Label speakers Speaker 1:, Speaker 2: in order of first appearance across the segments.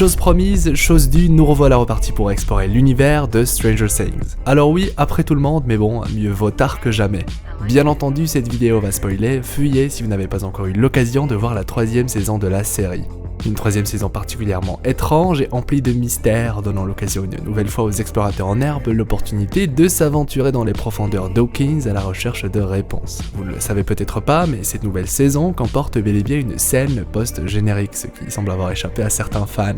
Speaker 1: Chose promise, chose due, nous revoilà repartis pour explorer l'univers de Stranger Things. Alors oui, après tout le monde, mais bon, mieux vaut tard que jamais. Bien entendu, cette vidéo va spoiler, fuyez si vous n'avez pas encore eu l'occasion de voir la 3e saison de la série. Une 3e saison particulièrement étrange et emplie de mystères, donnant l'occasion une nouvelle fois aux explorateurs en herbe l'opportunité de s'aventurer dans les profondeurs d'Hawkins à la recherche de réponses. Vous ne le savez peut-être pas, mais cette nouvelle saison comporte bel et bien une scène post-générique, ce qui semble avoir échappé à certains fans.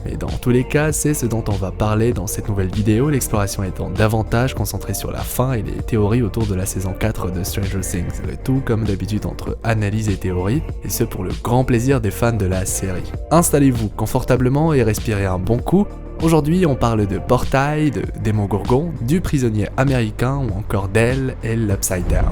Speaker 1: Mais dans tous les cas, c'est ce dont on va parler dans cette nouvelle vidéo, l'exploration étant davantage concentrée sur la fin et les théories autour de la saison 4 de Stranger Things, le tout comme d'habitude entre analyse et théorie, et ce pour le grand plaisir des fans de la série. Installez-vous confortablement et respirez un bon coup. Aujourd'hui, on parle de Portail, de Démogorgon, du prisonnier américain ou encore d'elle et l'Upside Down.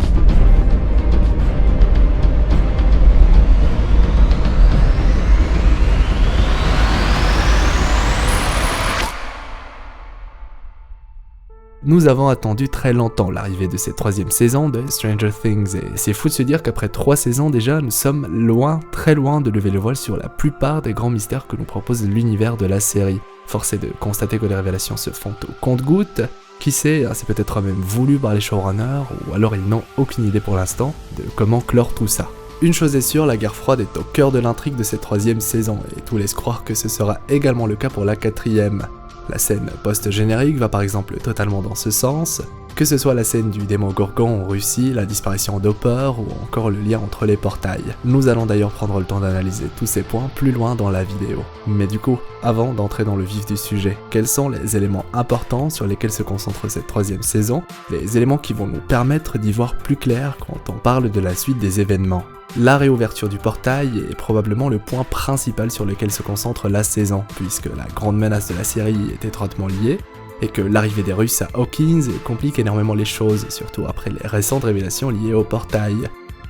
Speaker 1: Nous avons attendu très longtemps l'arrivée de cette 3e saison de Stranger Things et c'est fou de se dire qu'après 3 saisons déjà, nous sommes loin, très loin de lever le voile sur la plupart des grands mystères que nous propose l'univers de la série. Force est de constater que les révélations se font au compte-gouttes. Qui sait, c'est peut-être même voulu par les showrunners ou alors ils n'ont aucune idée pour l'instant de comment clore tout ça. Une chose est sûre, la guerre froide est au cœur de l'intrigue de cette 3e saison et tout laisse croire que ce sera également le cas pour la 4e. La scène post-générique va par exemple totalement dans ce sens, que ce soit la scène du Démogorgon en Russie, la disparition d'Hopper ou encore le lien entre les portails. Nous allons d'ailleurs prendre le temps d'analyser tous ces points plus loin dans la vidéo. Mais du coup, avant d'entrer dans le vif du sujet, quels sont les éléments importants sur lesquels se concentre cette 3e saison, les éléments qui vont nous permettre d'y voir plus clair quand on parle de la suite des événements? La réouverture du portail est probablement le point principal sur lequel se concentre la saison, puisque la grande menace de la série est étroitement liée, et que l'arrivée des Russes à Hawkins complique énormément les choses, surtout après les récentes révélations liées au portail.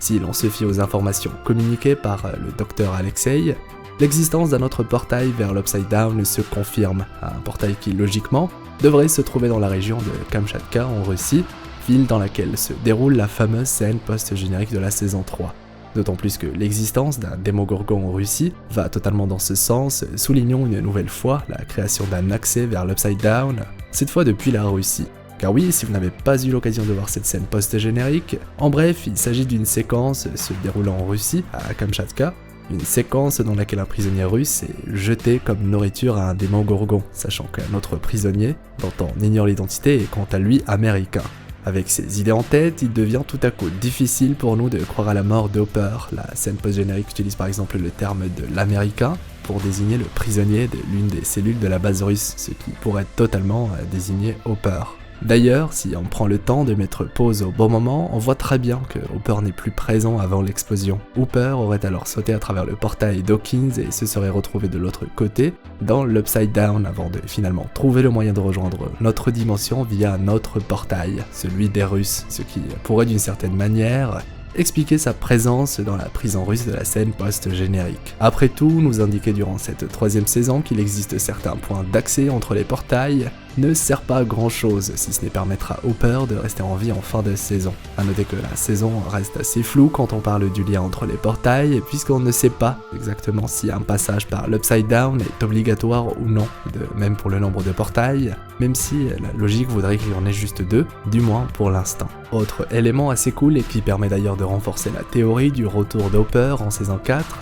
Speaker 1: Si l'on se fie aux informations communiquées par le docteur Alexei, l'existence d'un autre portail vers l'Upside Down se confirme, un portail qui logiquement devrait se trouver dans la région de Kamchatka en Russie, ville dans laquelle se déroule la fameuse scène post-générique de la saison 3. D'autant plus que l'existence d'un Démogorgon en Russie va totalement dans ce sens, soulignons une nouvelle fois la création d'un accès vers l'Upside Down, cette fois depuis la Russie. Car oui, si vous n'avez pas eu l'occasion de voir cette scène post-générique, en bref, il s'agit d'une séquence se déroulant en Russie, à Kamchatka, une séquence dans laquelle un prisonnier russe est jeté comme nourriture à un Démogorgon, sachant qu'un autre prisonnier, dont on ignore l'identité, est quant à lui américain. Avec ces idées en tête, il devient tout à coup difficile pour nous de croire à la mort d'Hopper. La scène post-générique utilise par exemple le terme de l'américain pour désigner le prisonnier de l'une des cellules de la base russe, ce qui pourrait totalement désigner Hopper. D'ailleurs, si on prend le temps de mettre pause au bon moment, on voit très bien que Hopper n'est plus présent avant l'explosion. Hopper aurait alors sauté à travers le portail d'Hawkins et se serait retrouvé de l'autre côté, dans l'Upside Down, avant de finalement trouver le moyen de rejoindre notre dimension via notre portail, celui des Russes, ce qui pourrait d'une certaine manière expliquer sa présence dans la prison russe de la scène post-générique. Après tout, nous indiquer durant cette 3e saison qu'il existe certains points d'accès entre les portails ne sert pas à grand chose, si ce n'est permettre à Hopper de rester en vie en fin de saison. A noter que la saison reste assez floue quand on parle du lien entre les portails, puisqu'on ne sait pas exactement si un passage par l'Upside Down est obligatoire ou non, même pour le nombre de portails, même si la logique voudrait qu'il y en ait juste 2, du moins pour l'instant. Autre élément assez cool et qui permet d'ailleurs de renforcer la théorie du retour d'Hopper en saison 4,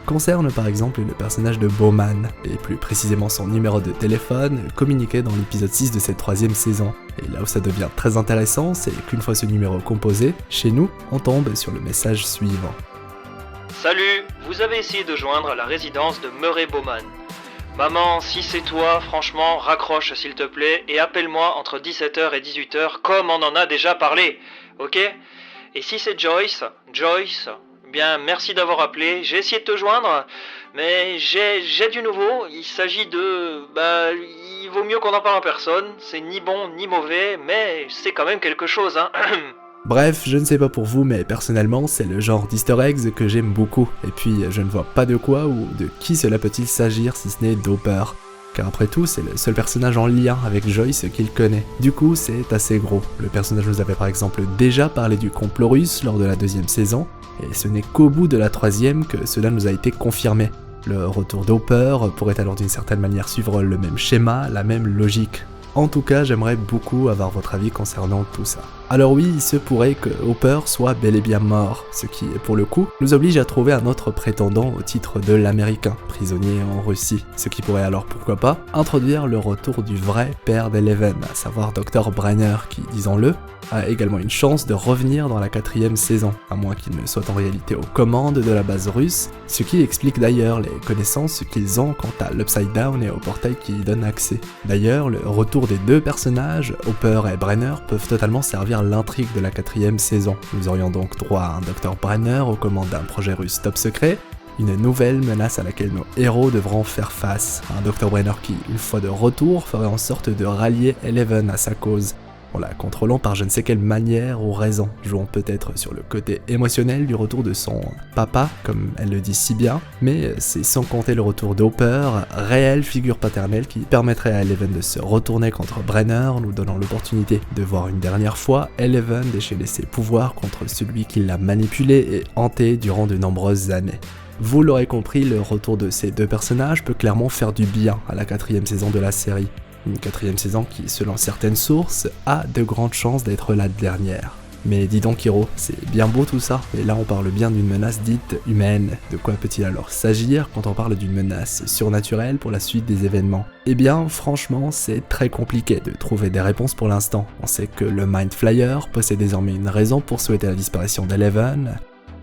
Speaker 1: concerne par exemple le personnage de Bowman, et plus précisément son numéro de téléphone communiqué dans l'épisode 6 de cette 3e saison. Et là où ça devient très intéressant, c'est qu'une fois ce numéro composé, chez nous, on tombe sur le message suivant.
Speaker 2: Salut, vous avez essayé de joindre la résidence de Murray Bowman. Maman, si c'est toi, franchement, raccroche s'il te plaît et appelle-moi entre 17h et 18h comme on en a déjà parlé, ok? Et si c'est Joyce, bien, merci d'avoir appelé, j'ai essayé de te joindre, mais j'ai du nouveau, il s'agit de... il vaut mieux qu'on en parle en personne, c'est ni bon ni mauvais, mais c'est quand même quelque chose, hein.
Speaker 1: Bref, je ne sais pas pour vous, mais personnellement, c'est le genre d'easter eggs que j'aime beaucoup, et puis je ne vois pas de quoi ou de qui cela peut-il s'agir si ce n'est d'Hopper. Car après tout, c'est le seul personnage en lien avec Joyce qu'il connaît. Du coup, c'est assez gros. Le personnage nous avait par exemple déjà parlé du complot russe lors de la 2e saison, et ce n'est qu'au bout de la 3e que cela nous a été confirmé. Le retour d'Hopper pourrait alors d'une certaine manière suivre le même schéma, la même logique. En tout cas, j'aimerais beaucoup avoir votre avis concernant tout ça. Alors oui, il se pourrait que Hopper soit bel et bien mort, ce qui, pour le coup, nous oblige à trouver un autre prétendant au titre de l'Américain, prisonnier en Russie, ce qui pourrait alors, pourquoi pas, introduire le retour du vrai père d'Eleven, à savoir Dr. Brenner, qui, disons-le, a également une chance de revenir dans la 4e saison, à moins qu'il ne soit en réalité aux commandes de la base russe, ce qui explique d'ailleurs les connaissances qu'ils ont quant à l'Upside Down et au portail qui y donne accès. D'ailleurs, le retour des deux personnages, Hopper et Brenner, peuvent totalement servir l'intrigue de la 4e saison. Nous aurions donc droit à un Dr. Brenner aux commandes d'un projet russe top secret, une nouvelle menace à laquelle nos héros devront faire face, un Dr. Brenner qui, une fois de retour, ferait en sorte de rallier Eleven à sa cause, en la contrôlant par je ne sais quelle manière ou raison, jouant peut-être sur le côté émotionnel du retour de son papa, comme elle le dit si bien, mais c'est sans compter le retour d'Hopper, réelle figure paternelle qui permettrait à Eleven de se retourner contre Brenner, nous donnant l'opportunité de voir une dernière fois Eleven déchaîner ses pouvoirs contre celui qui l'a manipulé et hanté durant de nombreuses années. Vous l'aurez compris, le retour de ces deux personnages peut clairement faire du bien à la 4e saison de la série. Une 4e saison qui, selon certaines sources, a de grandes chances d'être la dernière. Mais dis donc Hiro, c'est bien beau tout ça, et là on parle bien d'une menace dite humaine. De quoi peut-il alors s'agir quand on parle d'une menace surnaturelle pour la suite des événements? Eh bien, franchement, c'est très compliqué de trouver des réponses pour l'instant. On sait que le Mind Flyer possède désormais une raison pour souhaiter la disparition d'Eleven,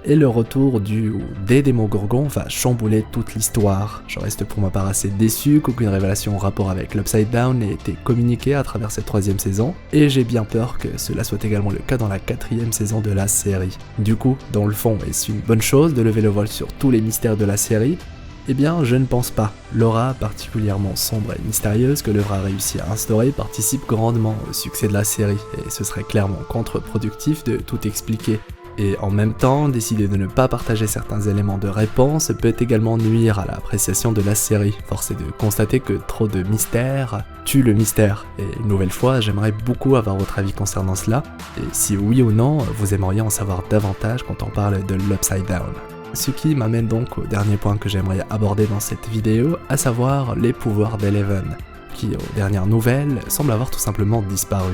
Speaker 1: et le retour des Démogorgons va chambouler toute l'histoire. Je reste pour ma part assez déçu qu'aucune révélation en rapport avec l'Upside Down n'ait été communiquée à travers cette 3e saison, et j'ai bien peur que cela soit également le cas dans la 4e saison de la série. Du coup, dans le fond, est-ce une bonne chose de lever le voile sur tous les mystères de la série? Eh bien, je ne pense pas. L'aura particulièrement sombre et mystérieuse que l'œuvre a réussi à instaurer participe grandement au succès de la série, et ce serait clairement contre-productif de tout expliquer. Et en même temps, décider de ne pas partager certains éléments de réponse peut également nuire à l'appréciation de la série. Force est de constater que trop de mystère tue le mystère. Et une nouvelle fois, j'aimerais beaucoup avoir votre avis concernant cela, et si oui ou non, vous aimeriez en savoir davantage quand on parle de l'Upside Down. Ce qui m'amène donc au dernier point que j'aimerais aborder dans cette vidéo, à savoir les pouvoirs d'Eleven, qui aux dernières nouvelles semblent avoir tout simplement disparu.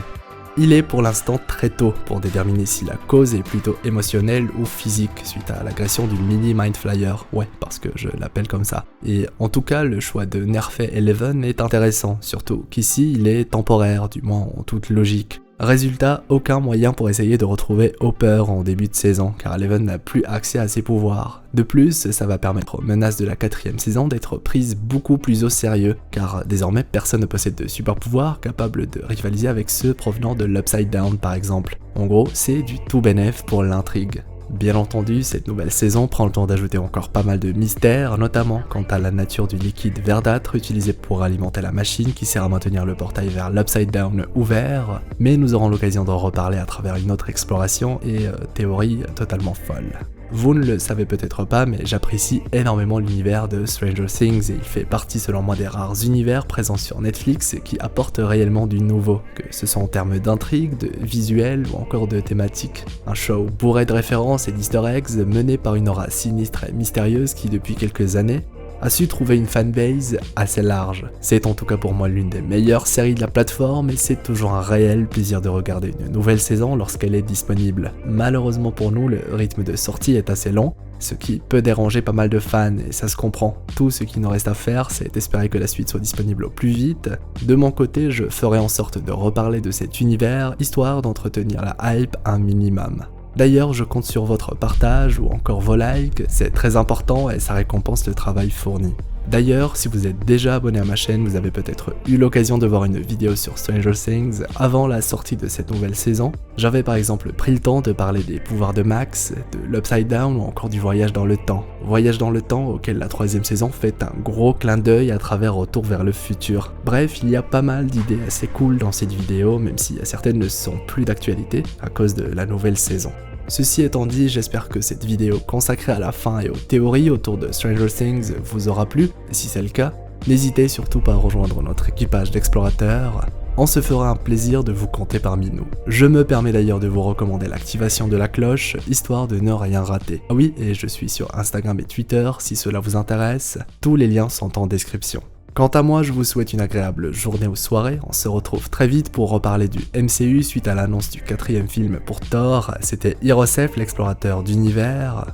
Speaker 1: Il est pour l'instant très tôt pour déterminer si la cause est plutôt émotionnelle ou physique suite à l'agression du mini Mind Flyer, ouais, parce que je l'appelle comme ça. Et en tout cas, le choix de nerfer Eleven est intéressant, surtout qu'ici il est temporaire, du moins en toute logique. Résultat, aucun moyen pour essayer de retrouver Hopper en début de saison, car Eleven n'a plus accès à ses pouvoirs. De plus, ça va permettre aux menaces de la 4e saison d'être prises beaucoup plus au sérieux, car désormais personne ne possède de super pouvoirs capables de rivaliser avec ceux provenant de l'Upside Down par exemple. En gros, c'est du tout bénef pour l'intrigue. Bien entendu, cette nouvelle saison prend le temps d'ajouter encore pas mal de mystères, notamment quant à la nature du liquide verdâtre utilisé pour alimenter la machine qui sert à maintenir le portail vers l'Upside Down ouvert, mais nous aurons l'occasion d'en reparler à travers une autre exploration et théorie totalement folle. Vous ne le savez peut-être pas, mais j'apprécie énormément l'univers de Stranger Things et il fait partie selon moi des rares univers présents sur Netflix qui apportent réellement du nouveau, que ce soit en termes d'intrigue, de visuel ou encore de thématique. Un show bourré de références et d'easter eggs mené par une aura sinistre et mystérieuse qui depuis quelques années a su trouver une fanbase assez large. C'est en tout cas pour moi l'une des meilleures séries de la plateforme et c'est toujours un réel plaisir de regarder une nouvelle saison lorsqu'elle est disponible. Malheureusement pour nous, le rythme de sortie est assez long, ce qui peut déranger pas mal de fans et ça se comprend. Tout ce qui nous reste à faire, c'est espérer que la suite soit disponible au plus vite. De mon côté, je ferai en sorte de reparler de cet univers, histoire d'entretenir la hype un minimum. D'ailleurs, je compte sur votre partage ou encore vos likes, c'est très important et ça récompense le travail fourni. D'ailleurs, si vous êtes déjà abonné à ma chaîne, vous avez peut-être eu l'occasion de voir une vidéo sur Stranger Things avant la sortie de cette nouvelle saison. J'avais par exemple pris le temps de parler des pouvoirs de Max, de l'Upside Down ou encore du voyage dans le temps. Voyage dans le temps auquel la 3e saison fait un gros clin d'œil à travers Retour vers le futur. Bref, il y a pas mal d'idées assez cool dans cette vidéo, même si certaines ne sont plus d'actualité à cause de la nouvelle saison. Ceci étant dit, j'espère que cette vidéo consacrée à la fin et aux théories autour de Stranger Things vous aura plu, et si c'est le cas, n'hésitez surtout pas à rejoindre notre équipage d'explorateurs. On se fera un plaisir de vous compter parmi nous. Je me permets d'ailleurs de vous recommander l'activation de la cloche, histoire de ne rien rater. Ah oui, et je suis sur Instagram et Twitter si cela vous intéresse, tous les liens sont en description. Quant à moi, je vous souhaite une agréable journée ou soirée, on se retrouve très vite pour reparler du MCU suite à l'annonce du 4e film pour Thor, c'était Hirosef, l'explorateur d'univers,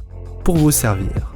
Speaker 1: pour vous servir.